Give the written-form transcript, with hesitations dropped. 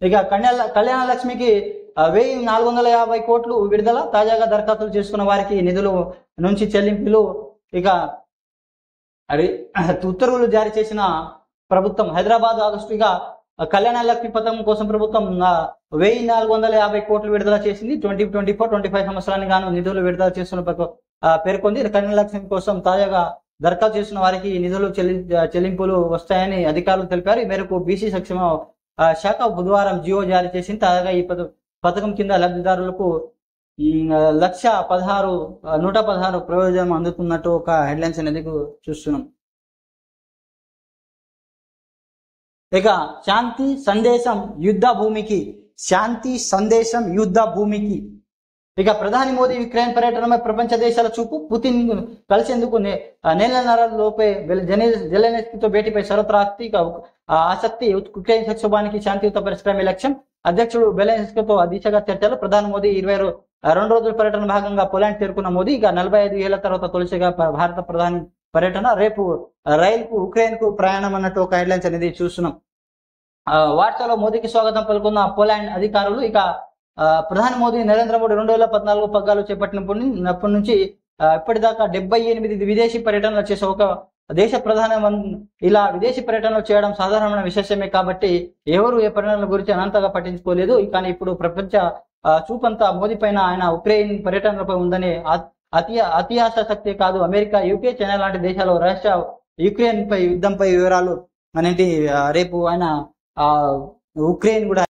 ఇక కళ్యాణ లక్ష్మికి 1450 కోట్లు విడుదల, తాజాగా దరఖాస్తులు చేసుకున్న వారికి నిధులు నుంచి చెల్లింపులు. ఇక ఉత్తర్వులు జారీ చేసిన ప్రభుత్వం. హైదరాబాద్ ఆగస్టుగా కళ్యాణ లక్ష్మి పథకం కోసం ప్రభుత్వం 1450 కోట్లు విడుదల చేసింది. 2024-25 సంవత్సరానికి గాను నిధులు విడుదల చేస్తున్న పేర్కొంది. కళ్యాణ లక్ష్మి కోసం తాజాగా దరఖాస్తు చేసిన వారికి నిధులు చెల్లింపులు వస్తాయని అధికారులు తెలిపారు. ఈ మేరకు బీసీ సంక్షేమ శాఖ బుధవారం జియో జారీ చేసింది. తాజాగా ఈ పథకం కింద లబ్ధిదారులకు 116 ప్రయోజనం అందుతున్నట్టు ఒక హెడ్లైన్స్ అనేది చూస్తున్నాం. ఇక శాంతి సందేశం యుద్ధ భూమికి, శాంతి సందేశం యుద్ధ భూమికి. ఇక ప్రధాని మోదీ యుక్రెయిన్ పర్యటనపై ప్రపంచ దేశాల చూపు. పుతిన్ కలిసేందుకు నెలన్నర లోపే జెలెన్స్కీతో భేటీపై సర్వత్రా ఆసక్తి. ఉక్రెయిన్ సంక్షోభానికి శాంతియుత పరిష్కారమే లక్ష్యం. అధ్యక్షుడు జెలెన్స్కీతో దిశగా చర్చలు. ప్రధాని మోదీ 22 రోజుల పర్యటన భాగంగా పోలాండ్ చేరుకున్న మోదీ ఇక 45 ఏళ్ల తర్వాత తొలిసిగా భారత ప్రధాని పర్యటన. రేపు రైలుకు ఉక్రెయిన్ కు ప్రయాణం అన్నట్టు ఒక హెడ్లైన్స్ అనేది చూస్తున్నాం. వార్తలో మోదీకి స్వాగతం పలుకున్న పోలాండ్ అధికారులు. ఇక ప్రధాని మోదీ నరేంద్ర మోడీ 2014 పగ్గాలు చేపట్టినప్పటి నుంచి ఇప్పటిదాకా 78 విదేశీ పర్యటనలు చేసే ఒక దేశ ప్రధాని ఇలా విదేశీ పర్యటనలు చేయడం సాధారణమైన విశేషమే. కాబట్టి ఎవరు ఏ పర్యటనల గురించి అనంతగా పట్టించుకోలేదు. కానీ ఇప్పుడు ప్రపంచ చూపంతా మోదీ పైన, ఆయన ఉక్రెయిన్ పర్యటనలపై ఉందని. అత్యాసక్తి కాదు. అమెరికా, యూకే, చైనా లాంటి దేశాలు రష్యా యుక్రెయిన్ పై యుద్ధంపై వివరాలు అనేటి రేపు ఆయన ఉక్రెయిన్ కూడా